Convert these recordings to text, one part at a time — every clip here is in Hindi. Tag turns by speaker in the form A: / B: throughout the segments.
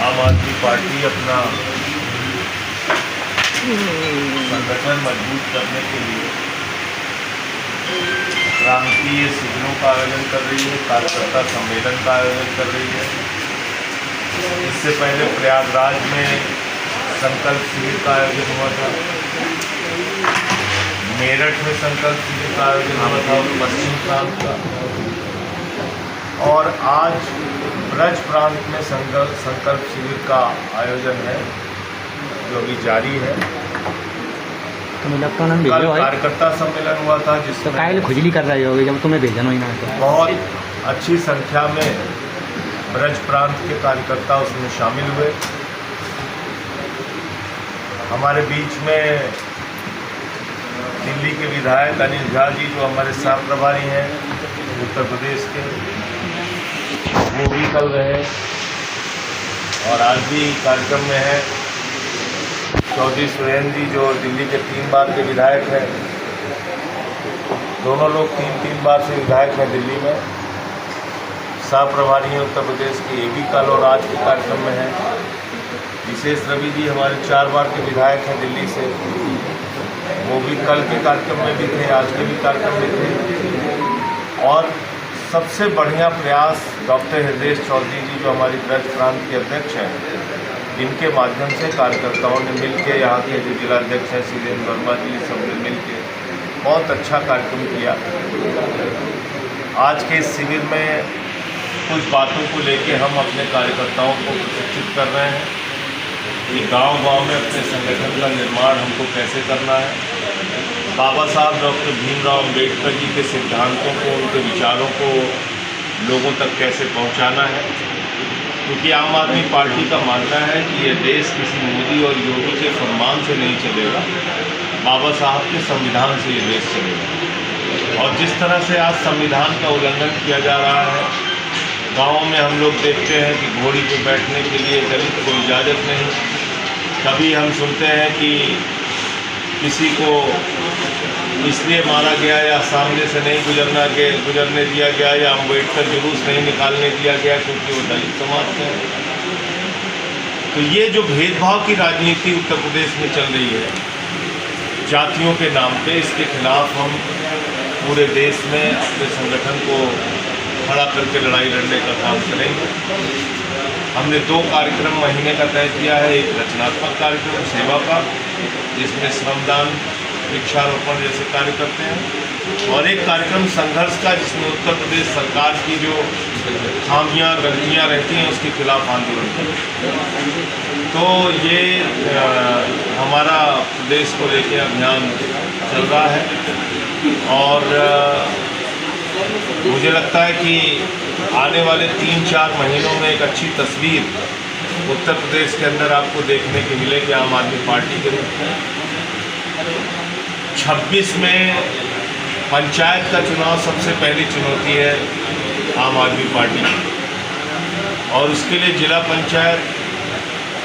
A: आम आदमी पार्टी अपना संगठन मजबूत करने के लिए क्रांतीय शिविरों का आयोजन कर रही है, कार्यकर्ता सम्मेलन का आयोजन कर रही है। इससे पहले प्रयागराज में संकल्प शिविर का आयोजन हुआ था, मेरठ में संकल्प शिविर का आयोजन हुआ था पश्चिम प्रांत का, और आज ब्रज प्रांत में संकल्प शिविर का आयोजन है जो अभी जारी है। कल कार्यकर्ता सम्मेलन हुआ था जिसमें
B: तो खुजली कर रही होगी जब तुम्हें भेजना ही ना तो।
A: बहुत अच्छी संख्या में ब्रज प्रांत के कार्यकर्ता उसमें शामिल हुए। हमारे बीच में दिल्ली के विधायक अनिल झा जी जो हमारे सह प्रभारी हैं उत्तर प्रदेश के, वो भी कल रहे और आज भी कार्यक्रम में है। चौधरी सुरेंद्र जी जो दिल्ली के 3 बार के विधायक हैं, दोनों लोग 3 बार से विधायक हैं दिल्ली में, सह प्रभारी हैं उत्तर प्रदेश के, ये भी कल और आज के कार्यक्रम में है। विशेष रवि जी हमारे 4 बार के विधायक हैं दिल्ली से, वो भी कल के कार्यक्रम में भी थे, आज के भी कार्यक्रम में थे। और सबसे बढ़िया प्रयास डॉक्टर हृदय चौधरी जी जो हमारी ब्रज प्रांत के अध्यक्ष हैं, इनके माध्यम से कार्यकर्ताओं ने मिलकर, यहाँ के जो जिलाध्यक्ष हैं शीलेंद्र वर्मा जी, सबने मिलकर बहुत अच्छा कार्यक्रम किया। आज के इस शिविर में कुछ बातों को लेकर हम अपने कार्यकर्ताओं को प्रशिक्षित कर रहे हैं कि गांव-गांव में अपने संगठन का निर्माण हमको कैसे करना है, बाबा साहब डॉक्टर भीमराव अम्बेडकर जी के सिद्धांतों को, उनके विचारों को लोगों तक कैसे पहुंचाना है। क्योंकि आम आदमी पार्टी का मानना है कि ये देश किसी मोदी और योगी के फरमान से नहीं चलेगा, बाबा साहब के संविधान से ये देश चलेगा। और जिस तरह से आज संविधान का उल्लंघन किया जा रहा है, गाँव में हम लोग देखते हैं कि घोड़ी पर बैठने के लिए दलित को इजाज़त नहीं। कभी हम सुनते हैं कि किसी को इसलिए मारा गया या सामने से नहीं गुजरने दिया गया या अम्बेडकर जुलूस नहीं निकालने दिया गया क्योंकि वो दलित समाज से है। तो ये जो भेदभाव की राजनीति उत्तर प्रदेश में चल रही है जातियों के नाम पे, इसके खिलाफ हम पूरे देश में अपने संगठन को खड़ा करके लड़ाई लड़ने का काम करेंगे। हमने 2 कार्यक्रम महीने का तय किया है, एक रचनात्मक कार्यक्रम सेवा का जिसमें श्रमदान, वृक्षारोपण जैसे कार्य करते हैं, और एक कार्यक्रम संघर्ष का जिसमें उत्तर प्रदेश सरकार की जो खामियां गलतियां रहती हैं उसके खिलाफ आंदोलन करते हैं। तो ये हमारा प्रदेश को लेकर अभियान चल रहा है और मुझे लगता है कि आने वाले 3-4 महीनों में एक अच्छी तस्वीर उत्तर प्रदेश के अंदर आपको देखने की मिलेगी आम आदमी पार्टी के रूप में। 26 में पंचायत का चुनाव सबसे पहली चुनौती है आम आदमी पार्टी की, और उसके लिए जिला पंचायत,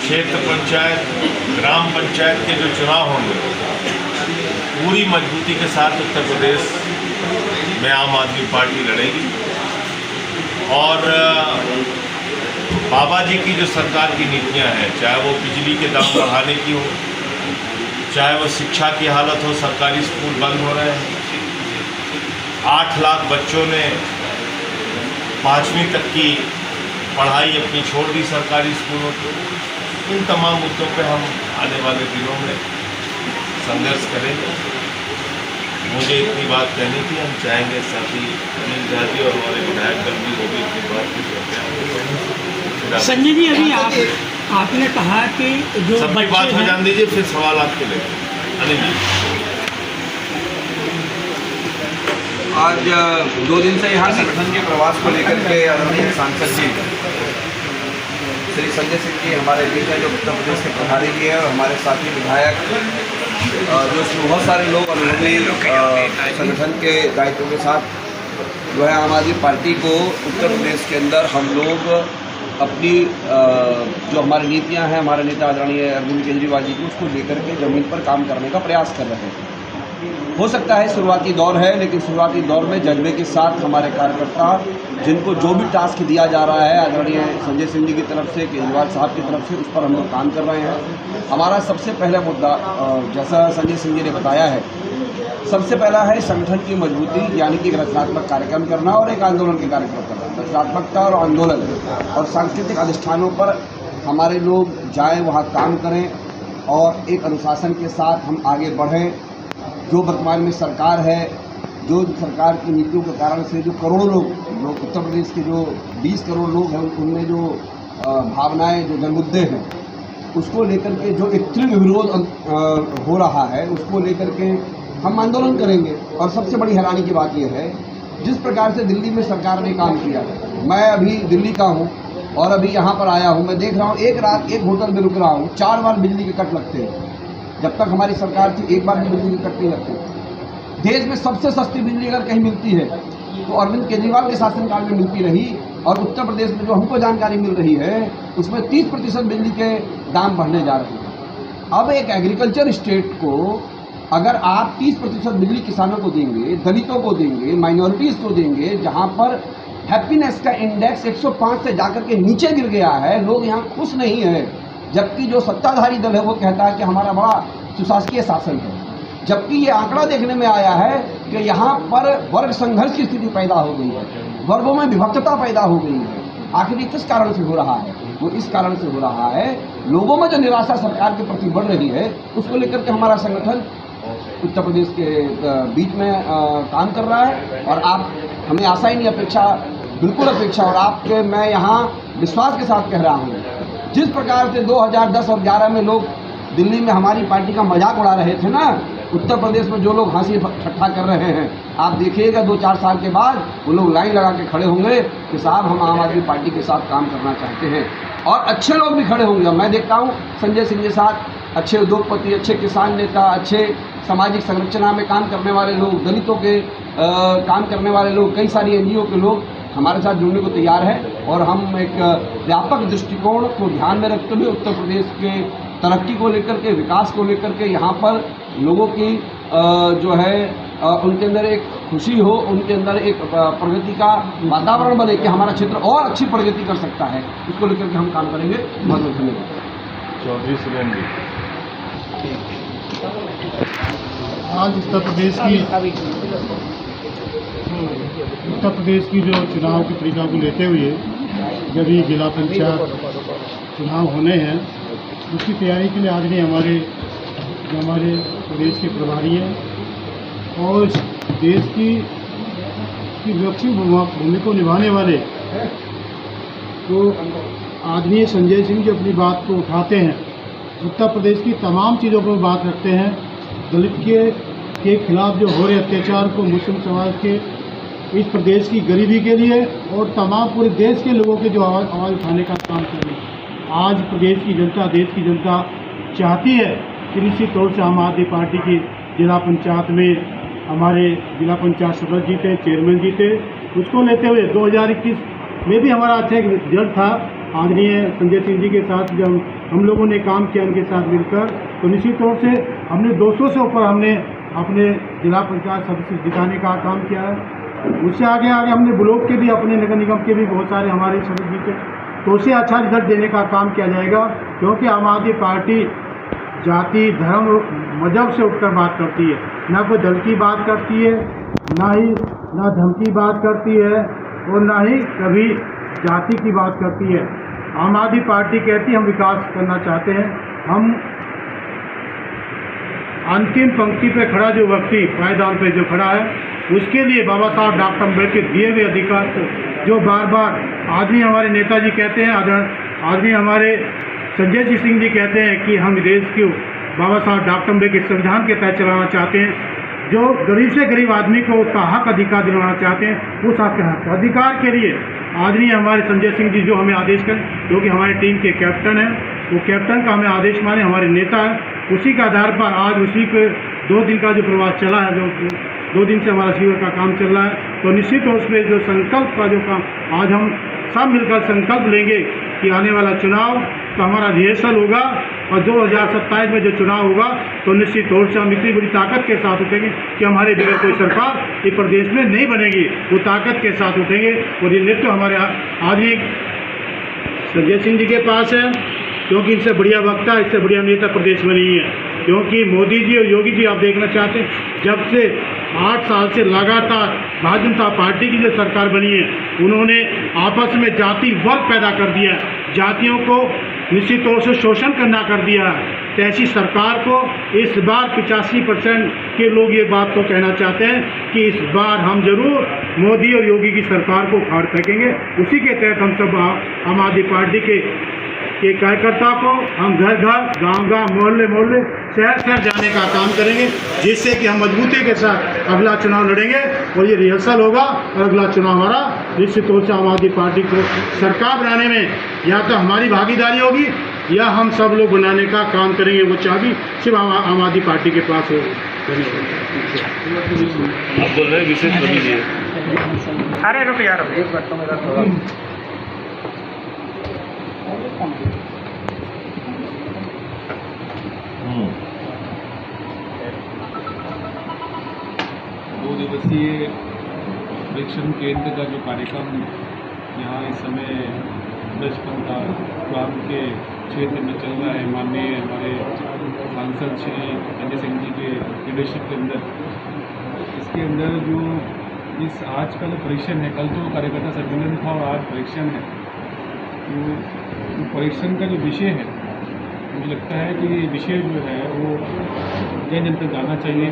A: क्षेत्र पंचायत, ग्राम पंचायत के जो चुनाव होंगे पूरी मजबूती के साथ उत्तर प्रदेश में आम आदमी पार्टी लड़ेगी। और बाबा जी की जो सरकार की नीतियां हैं, चाहे वो बिजली के दाम बढ़ाने की हो, चाहे वो शिक्षा की हालत हो, सरकारी स्कूल बंद हो रहे हैं, 8 लाख बच्चों ने 5वीं तक की पढ़ाई अपनी छोड़ दी सरकारी स्कूलों को। इन तमाम मुद्दों पे हम आने वाले दिनों में संघर्ष करेंगे। मुझे इतनी बात कहनी थी, हम चाहेंगे साथी अनिल झा जी और हमारे विधायक दल भी वो भी इतनी बात की।
C: संजय जी, अभी आपने कहा कि जो
A: सबकी बात हो जान दीजिए, फिर सवाल आपके लिए। अनिल जी,
D: आज 2 दिन से यहाँ संगठन के प्रवास को लेकर के आदरणीय सांसद जी श्री संजय सिंह जी हमारे बीच हैं, जो उत्तर प्रदेश के प्रभारी भी हैं, और हमारे साथी विधायक जो बहुत सारे लोग अनुभवी संगठन के दायित्व के साथ जो है आम आदमी पार्टी को उत्तर प्रदेश के अंदर हम लोग अपनी जो हमारी नीतियां हैं, हमारे नेता आदरणीय अरविंद केजरीवाल जी की, उसको लेकर के ज़मीन पर काम करने का प्रयास कर रहे हैं। हो सकता है शुरुआती दौर है, लेकिन शुरुआती दौर में जज्बे के साथ हमारे कार्यकर्ता जिनको जो भी टास्क दिया जा रहा है आदरणीय संजय सिंह जी की तरफ से, केजरीवाल साहब की तरफ से, उस पर हम लोग काम कर रहे हैं। हमारा सबसे पहला मुद्दा, जैसा संजय सिंह जी ने बताया है, सबसे पहला है संगठन की मजबूती, यानी कि एक रचनात्मक कार्यक्रम करना और एक आंदोलन के कार्यक्रम करना। रचनात्मकता और आंदोलन और सांस्कृतिक अधिष्ठानों पर हमारे लोग जाएं, वहाँ काम करें और एक अनुशासन के साथ हम आगे बढ़ें। जो वर्तमान में सरकार है, जो सरकार की नीतियों के कारण से जो करोड़ों लोग उत्तर प्रदेश के जो 20 करोड़ लोग हैं, उनमें जो भावनाएं, जो जनमुद्दे हैं, उसको लेकर के जो एक तीव्र विरोध हो रहा है, उसको लेकर के हम आंदोलन करेंगे। और सबसे बड़ी हैरानी की बात यह है, जिस प्रकार से दिल्ली में सरकार ने काम किया, मैं अभी दिल्ली का हूँ और अभी यहाँ पर आया हूँ, मैं देख रहा हूँ एक रात एक होटल में रुक रहा हूँ, 4 बार बिजली के कट लगते हैं। जब तक हमारी सरकार थी, एक बार भी बिजली के कट नहीं लगते। देश में सबसे सस्ती बिजली अगर कहीं मिलती है तो अरविंद केजरीवाल के शासनकाल में मिलती रही, और उत्तर प्रदेश में जो हमको जानकारी मिल रही है उसमें 30% बिजली के दाम बढ़ने जा रहे हैं। अब एक एग्रीकल्चर स्टेट को अगर आप 30% बिजली किसानों को देंगे, दलितों को देंगे, माइनॉरिटीज़ को देंगे, जहाँ पर हैप्पीनेस का इंडेक्स 105 से जाकर के नीचे गिर गया है, लोग यहाँ खुश नहीं हैं, जबकि जो सत्ताधारी दल है वो कहता है कि हमारा बड़ा सुशासकीय शासन है। जबकि ये आंकड़ा देखने में आया है कि यहाँ पर वर्ग संघर्ष की स्थिति पैदा हो गई है, वर्गों में विभक्तता पैदा हो गई है। आखिर ये किस कारण से हो रहा है? वो इस कारण से हो रहा है, लोगों में जो निराशा सरकार के प्रति बढ़ रही है, उसको लेकर के हमारा संगठन उत्तर प्रदेश के बीच में काम कर रहा है। और आप, हमें आशा ही नहीं, अपेक्षा, बिल्कुल अपेक्षा, और आपके मैं यहाँ विश्वास के साथ कह रहा हूँ, जिस प्रकार से 2010 और 11 में लोग दिल्ली में हमारी पार्टी का मजाक उड़ा रहे थे ना, उत्तर प्रदेश में जो लोग हंसी ठट्ठा कर रहे हैं, आप देखिएगा 2-4 साल के बाद वो लोग लाइन लगा के खड़े होंगे कि साहब हम आम आदमी पार्टी के साथ काम करना चाहते हैं। और अच्छे लोग भी खड़े होंगे। मैं देखता हूँ संजय सिंह के साथ अच्छे उद्योगपति, अच्छे किसान नेता, अच्छे सामाजिक संरचना में काम करने वाले लोग, दलितों के काम करने वाले लोग, कई सारी NGO के लोग हमारे साथ जुड़ने को तैयार है। और हम एक व्यापक दृष्टिकोण को ध्यान में रखते हुए उत्तर प्रदेश के तरक्की को लेकर के, विकास को लेकर के, यहाँ पर लोगों की जो है उनके अंदर एक खुशी हो, उनके अंदर एक प्रगति का वातावरण बने कि हमारा क्षेत्र और अच्छी प्रगति कर सकता है, उसको लेकर के हम काम करेंगे। बहुत बहुत धन्यवाद।
A: चौधरी सुरेंद्र।
E: आज उत्तर प्रदेश की जो चुनाव की तरीका को लेते हुए जब ये जिला पंचायत चुनाव होने हैं, उसकी तैयारी के लिए आज नहीं हमारे प्रदेश के प्रभारी हैं और देश की विपक्षी भूमिका को निभाने वाले तो आदरणीय संजय सिंह जी अपनी बात को उठाते हैं, उत्तर प्रदेश की तमाम चीज़ों पर बात रखते हैं। दलित के खिलाफ जो हो रहे अत्याचार को, मुस्लिम समाज के, इस प्रदेश की गरीबी के लिए और तमाम पूरे देश के लोगों के जो आवाज़ उठाने का काम कर रहे हैं। आज प्रदेश की जनता, देश की जनता चाहती है कि निश्चित तौर से आम आदमी पार्टी की जिला पंचायत में हमारे जिला पंचायत सदस्य जीते, चेयरमैन जीते। उसको लेते हुए 2021 में भी हमारा अच्छा एक रिजल्ट था। आदरणीय संजय सिंह जी के साथ जब हम लोगों ने काम किया, उनके साथ मिलकर, तो निश्चित तौर से हमने 200 से ऊपर हमने अपने जिला पंचायत सदस्य जिताने का काम किया है। उससे आगे हमने ब्लॉक के भी, अपने नगर निगम के भी बहुत सारे हमारे सदस्य जीते, तो उसे अच्छा रिजल्ट देने का काम किया जाएगा। क्योंकि आम आदमी पार्टी जाति, धर्म, मजहब से उठकर बात करती है, ना कोई दल की बात करती है, ना धर्म की बात करती है और ना ही कभी जाति की बात करती है। आम आदमी पार्टी कहती है हम विकास करना चाहते हैं। हम अंतिम पंक्ति पे खड़ा जो व्यक्ति, पायदान पे जो खड़ा है, उसके लिए बाबा साहब डॉक्टर अम्बेडकर दिए हुए अधिकार को जो बार बार आदमी हमारे नेताजी कहते हैं, आदमी हमारे संजय सिंह जी कहते हैं कि हम देश को बाबा साहब डॉक्टर अम्बेडकर के संविधान के तहत चलाना चाहते हैं, जो गरीब से गरीब आदमी को उसका हक अधिकार दिलाना चाहते हैं। उस हक अधिकार के लिए आदमी हमारे संजय सिंह जी जो हमें आदेश करें, जो कि हमारी टीम के कैप्टन हैं, वो कैप्टन का हमें आदेश माने, हमारे नेता हैं, उसी के आधार पर आज उसी के 2 दिन का जो प्रवास चला है, जो 2 दिन से हमारा शिविर का काम चल रहा है, तो निश्चित तौर से जो संकल्प का जो काम आज हम सब मिलकर संकल्प लेंगे कि आने वाला चुनाव तो हमारा रिहर्सल होगा और 2027 में जो चुनाव होगा तो निश्चित तौर से हम इतनी बड़ी ताकत के साथ उठेंगे कि हमारे बगैर कोई सरकार ये प्रदेश में नहीं बनेगी। वो ताकत के साथ उठेंगे और ये नेतृत्व हमारे आदमी संजय सिंह जी के पास है, क्योंकि इनसे बढ़िया वक्ता, इससे बढ़िया नेता प्रदेश में नहीं है। क्योंकि मोदी जी और योगी जी आप देखना चाहते हैं, जब से 8 साल से लगातार भारतीय जनता पार्टी की जो सरकार बनी है, उन्होंने आपस में जाति वर्ग पैदा कर दिया है, जातियों को निश्चित तौर से शोषण करना कर दिया है। तो ऐसी सरकार को इस बार 85% के लोग ये बात को कहना चाहते हैं कि इस बार हम जरूर मोदी और योगी की सरकार को उखाड़ फेंकेंगे। उसी के तहत हम सब आम आदमी पार्टी के कार्यकर्ता को हम घर घर, गांव गांव, मोहल्ले मोहल्ले, शहर शहर जाने का काम करेंगे, जिससे कि हम मजबूती के साथ अगला चुनाव लड़ेंगे। और ये रिहर्सल होगा और अगला चुनाव हमारा निश्चित तौर से आम आदमी पार्टी को सरकार बनाने में या तो हमारी भागीदारी होगी या हम सब लोग बनाने का काम करेंगे। वो चाबी सिर्फ आम आदमी पार्टी के पास होगी।
A: आप बोल रहे हैं विशेष कभी जी
B: अरे रुक यार, एक बार तो मेरा थोड़ा
F: दो दिवसीय परीक्षण केंद्र का जो कार्यक्रम यहाँ इस समय ब्रजपंथा ग्राम के क्षेत्र में चल रहा है, माननीय हमारे सांसद श्री संजय सिंह जी के लीडरशिप के अंदर, इसके अंदर जो इस आज का जो परीक्षण है, कल तो कार्यकर्ता सम्मेलन था और आज परीक्षण है, तो परीक्षण का जो विषय है, मुझे लगता है कि ये विषय जो है वो जन तक जाना चाहिए,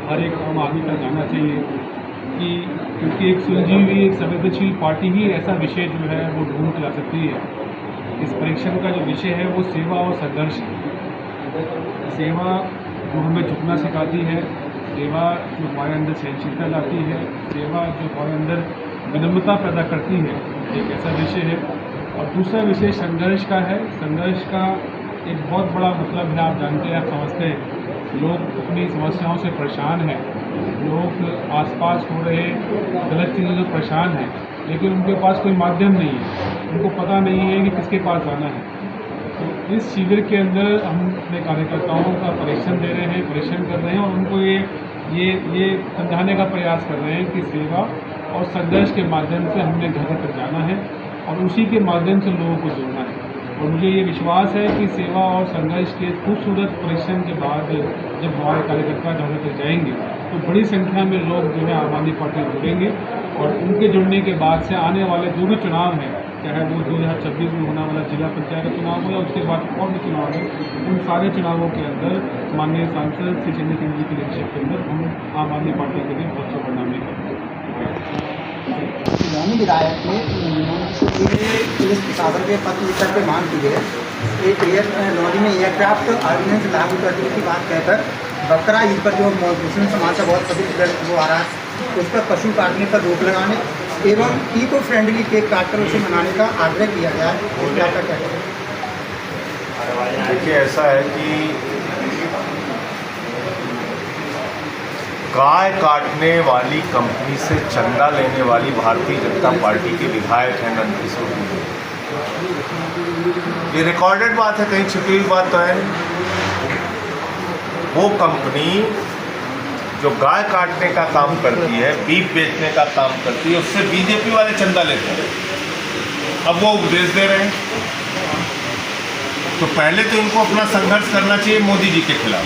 F: हर एक आम आदमी तक जाना चाहिए, कि क्योंकि एक सुलझी हुई एक संवेदनशील पार्टी ही ऐसा विषय जो है वो ढूंढ के ला सकती है। इस परीक्षण का जो विषय है वो सेवा और संघर्ष है। सेवा जो हमें झुकना सिखाती है, सेवा जो हमारे अंदर सहनशीलता लाती है, सेवा जो हमारे अंदर विनम्रता पैदा करती है, एक ऐसा विषय है। और दूसरा विषय संघर्ष का है। संघर्ष का एक बहुत बड़ा मतलब है, आप जानते हैं, आप समझते हैं, लोग अपनी समस्याओं से परेशान हैं, लोग आसपास हो रहे गलत चीज़ों से परेशान हैं, लेकिन उनके पास कोई माध्यम नहीं है, उनको पता नहीं है कि किसके पास जाना है। तो इस शिविर के अंदर हम अपने कार्यकर्ताओं का परीक्षण दे रहे हैं, परीक्षण कर रहे हैं और उनको ये समझाने का प्रयास कर रहे हैं कि सेवा और संघर्ष के माध्यम से हमने घर तक जाना है और उसी के माध्यम से लोगों को जोड़ना है। और मुझे ये विश्वास है कि सेवा और संघर्ष के खूबसूरत परीक्षण के बाद जब हमारे कार्यकर्ता जहाँ तक जाएंगे तो बड़ी संख्या में लोग जो है आम आदमी पार्टी जुड़ेंगे और उनके जुड़ने के बाद से आने वाले जो भी चुनाव हैं, चाहे वो 2026 में होने वाला जिला पंचायत का चुनाव हो या उसके बाद और भी चुनाव है, उन सारे चुनावों के अंदर माननीय सांसद श्री संजय सिंह जी की लीडरशिप के अंदर हम आम आदमी पार्टी के लिए बहुत परिणाम लेंगे।
G: विधायक ने पुलिस प्रशासन के पत्र लिखकर के मांग की है लॉरी में एयरक्राफ्ट ऑर्डिनेंस लागू करने की बात कहकर बकरा ईद पर जो मुस्लिम समाज का बहुत पवित्र वो आ रहा है, उस पर पशु काटने पर रोक लगाने एवं इको फ्रेंडली केक काटकर उसे मनाने का आग्रह किया गया है। इसमें आपका क्या कहना है?
A: देखिए, ऐसा है कि गाय काटने वाली कंपनी से चंदा लेने वाली भारतीय जनता पार्टी के विधायक हैं नंदकिशोर। ये रिकॉर्डेड बात है, कहीं छिपी हुई बात तो है नहीं। वो कंपनी जो गाय काटने का काम करती है, बीफ बेचने का काम करती है, उससे बीजेपी वाले चंदा लेते हैं। अब वो उपदेश दे रहे हैं, तो पहले तो इनको अपना संघर्ष करना चाहिए मोदी जी के खिलाफ।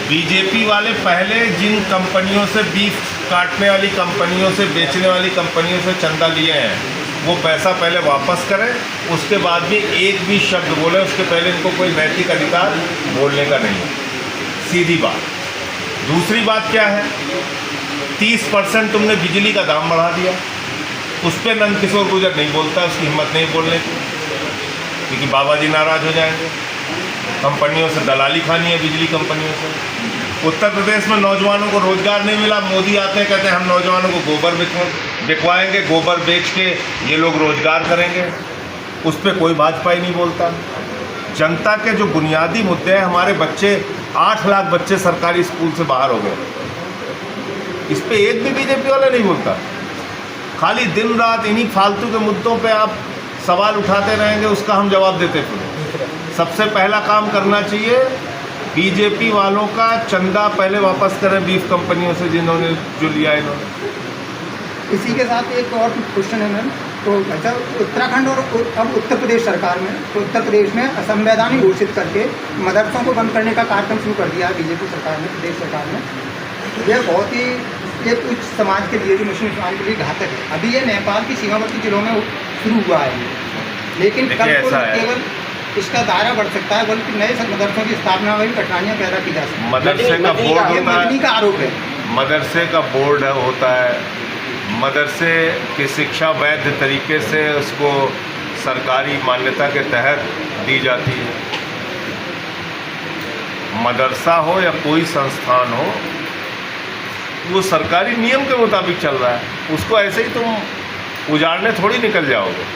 A: बीजेपी वाले पहले जिन कंपनियों से बीफ काटने वाली कंपनियों से, बेचने वाली कंपनियों से चंदा लिए हैं, वो पैसा पहले वापस करें, उसके बाद भी एक भी शब्द बोले, उसके पहले इनको कोई नैतिक अधिकार बोलने का नहीं है। सीधी बात। दूसरी बात क्या है, 30% तुमने बिजली का दाम बढ़ा दिया, उस पर नंदकिशोर गुर्जर नहीं बोलता, उसकी हिम्मत नहीं बोलने की, क्योंकि बाबा जी नाराज़ हो जाएंगे। कंपनियों से दलाली खानी है, बिजली कंपनियों से। उत्तर प्रदेश में नौजवानों को रोजगार नहीं मिला, मोदी आते हैं कहते हैं हम नौजवानों को गोबर बिकवाएंगे, गोबर बेच के ये लोग रोजगार करेंगे, उस पर कोई भाजपा ही नहीं बोलता। जनता के जो बुनियादी मुद्दे हैं, हमारे बच्चे 8 लाख बच्चे सरकारी स्कूल से बाहर हो गए, इस पर एक भी बीजेपी वाला नहीं बोलता। खाली दिन रात इन्हीं फालतू के मुद्दों पे आप सवाल उठाते रहेंगे उसका हम जवाब देते फिर। सबसे पहला काम करना चाहिए, बीजेपी वालों का चंदा पहले वापस करें बीफ कंपनियों से जिन्होंने जो लिया इन्होंने।
G: इसी के साथ एक और क्वेश्चन है मैम, तो अच्छा उत्तराखंड और अब उत्तर प्रदेश सरकार में, तो उत्तर प्रदेश में असंवैधानिक घोषित करके मदरसों को बंद करने का कार्यक्रम शुरू कर दिया है बीजेपी सरकार ने, प्रदेश सरकार ने। यह बहुत ही एक उच्च समाज के लिए, जो मुस्लिम समाज के लिए घातक है। अभी ये नेपाल की सीमावर्ती जिलों में शुरू हुआ है, लेकिन कल को केवल इसका दायरा बढ़ सकता है, बल्कि नए मदरसों की स्थापना में भी कठिनाइयाँ पैदा की जा सकती है।
A: मदरसे का बोर्ड होता है,
G: का आरोप है,
A: मदरसे का बोर्ड होता है, मदरसे की शिक्षा वैध तरीके से उसको सरकारी मान्यता के तहत दी जाती है। मदरसा हो या कोई संस्थान हो, वो सरकारी नियम के मुताबिक चल रहा है, उसको ऐसे ही तुम उजाड़ने थोड़ी निकल जाओगे।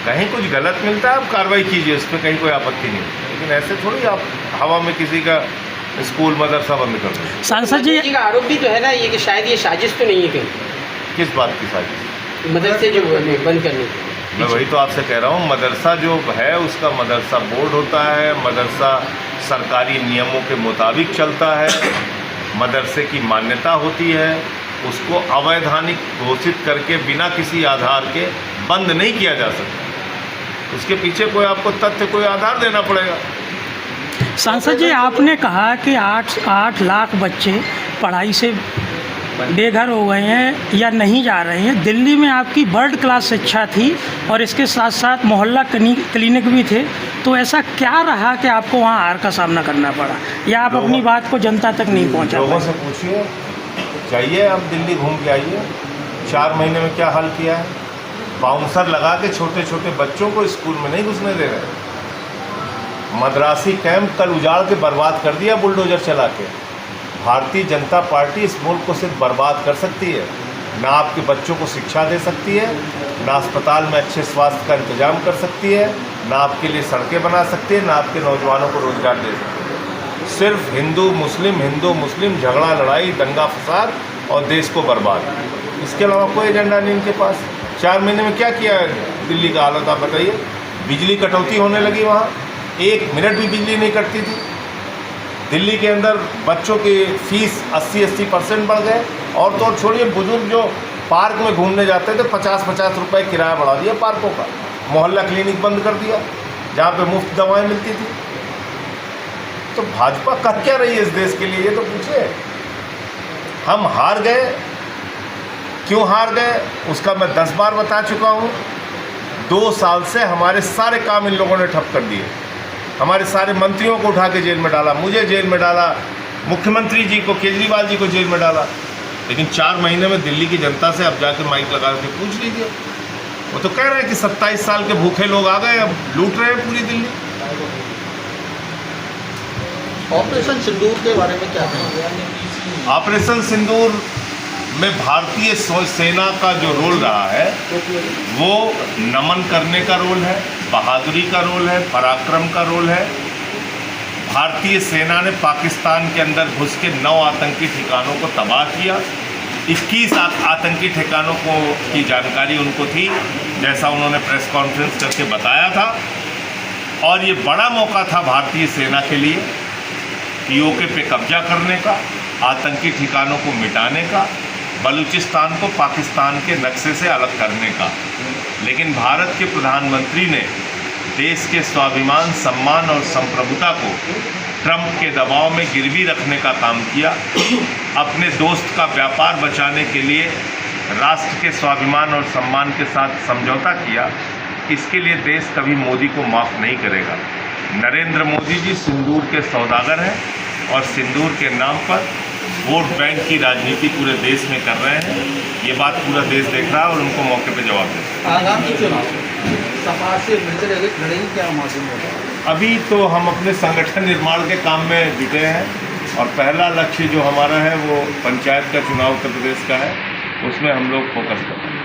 A: कहीं कुछ गलत मिलता है आप कार्रवाई कीजिए, उस पर कहीं कोई आपत्ति नहीं, लेकिन ऐसे थोड़ी आप हवा में किसी का स्कूल मदरसा बंद कर दो।
B: सांसद जी का आरोप भी तो है ना ये कि शायद ये साजिश तो नहीं है कहीं?
A: किस बात की साजिश?
B: मदरसे जो बंद करने की।
A: मैं वही तो आपसे कह रहा हूँ, मदरसा जो है उसका मदरसा बोर्ड होता है, मदरसा सरकारी नियमों के मुताबिक चलता है, मदरसे की मान्यता होती है, उसको अवैधानिक घोषित करके बिना किसी आधार के बंद नहीं किया जा सकता। उसके पीछे कोई आपको तथ्य, कोई आधार देना पड़ेगा।
C: सांसद जी, आपने कहा कि 8 लाख बच्चे पढ़ाई से बेघर हो गए हैं या नहीं जा रहे हैं। दिल्ली में आपकी वर्ल्ड क्लास शिक्षा थी और इसके साथ साथ मोहल्ला क्लिनिक भी थे, तो ऐसा क्या रहा कि आपको वहाँ हार का सामना करना पड़ा, या आप अपनी बात को जनता तक नहीं पहुँचा?
A: लोगों से पूछिए, जाइए आप दिल्ली घूम के आइए, 4 महीने में क्या हाल किया है। बाउंसर लगा के छोटे छोटे बच्चों को स्कूल में नहीं घुसने दे रहे। मद्रासी कैंप कल उजाड़ के बर्बाद कर दिया बुलडोजर चला के। भारतीय जनता पार्टी इस मुल्क को सिर्फ बर्बाद कर सकती है, ना आपके बच्चों को शिक्षा दे सकती है, ना अस्पताल में अच्छे स्वास्थ्य का इंतजाम कर सकती है, ना आपके लिए सड़कें बना सकती है, ना आपके नौजवानों को रोजगार दे सकती है। सिर्फ हिंदू मुस्लिम झगड़ा, लड़ाई, दंगा फसाद और देश को बर्बाद। इसके अलावा कोई एजेंडा नहीं इनके पास। 4 महीने में क्या किया है दिल्ली का हालत आप बताइए। बिजली कटौती होने लगी, वहाँ 1 मिनट भी बिजली नहीं कटती थी। दिल्ली के अंदर बच्चों की फीस 80% बढ़ गए, और तो और छोड़िए, बुजुर्ग जो पार्क में घूमने जाते थे 50-50 रुपये किराया बढ़ा दिया पार्कों का। मोहल्ला क्लिनिक बंद कर दिया जहाँ पे मुफ्त दवाएं मिलती थी। तो भाजपा कर क्या रही है इस देश के लिए, ये तो पूछिए। हम हार गए, क्यों हार गए उसका मैं 10 बार बता चुका हूँ। 2 साल से हमारे सारे काम इन लोगों ने ठप कर दिए। हमारे सारे मंत्रियों को उठा के जेल में डाला, मुझे जेल में डाला, मुख्यमंत्री जी को, केजरीवाल जी को जेल में डाला। लेकिन 4 महीने में दिल्ली की जनता से अब जाकर माइक लगा के पूछ लीजिए, वो तो कह रहे हैं कि 27 साल के भूखे लोग आ गए, अब लूट रहे हैं पूरी दिल्ली।
G: ऑपरेशन सिंदूर के बारे में क्या कहेंगे?
A: ऑपरेशन सिंदूर में भारतीय सेना का जो रोल रहा है वो नमन करने का रोल है, बहादुरी का रोल है, पराक्रम का रोल है। भारतीय सेना ने पाकिस्तान के अंदर घुस के 9 आतंकी ठिकानों को तबाह किया। 21 आतंकी ठिकानों की जानकारी उनको थी, जैसा उन्होंने प्रेस कॉन्फ्रेंस करके बताया था। और ये बड़ा मौका था भारतीय सेना के लिए पीओके पे कब्जा करने का, आतंकी ठिकानों को मिटाने का, बलूचिस्तान को पाकिस्तान के नक्शे से अलग करने का। लेकिन भारत के प्रधानमंत्री ने देश के स्वाभिमान, सम्मान और संप्रभुता को ट्रंप के दबाव में गिरवी रखने का काम किया। अपने दोस्त का व्यापार बचाने के लिए राष्ट्र के स्वाभिमान और सम्मान के साथ समझौता किया। इसके लिए देश कभी मोदी को माफ़ नहीं करेगा। नरेंद्र मोदी जी सिंदूर के सौदागर हैं और सिंदूर के नाम पर वोट बैंक की राजनीति पूरे देश में कर रहे हैं। ये बात पूरा देश देख रहा है और उनको मौके पे जवाब दें।
G: आगामी चुनाव सपा से मिलकर लड़ेंगे क्या माध्यम होगा?
A: अभी तो हम अपने संगठन निर्माण के काम में जुटे हैं और पहला लक्ष्य जो हमारा है वो पंचायत का चुनाव उत्तर प्रदेश का है, उसमें हम लोग फोकस कर रहे हैं।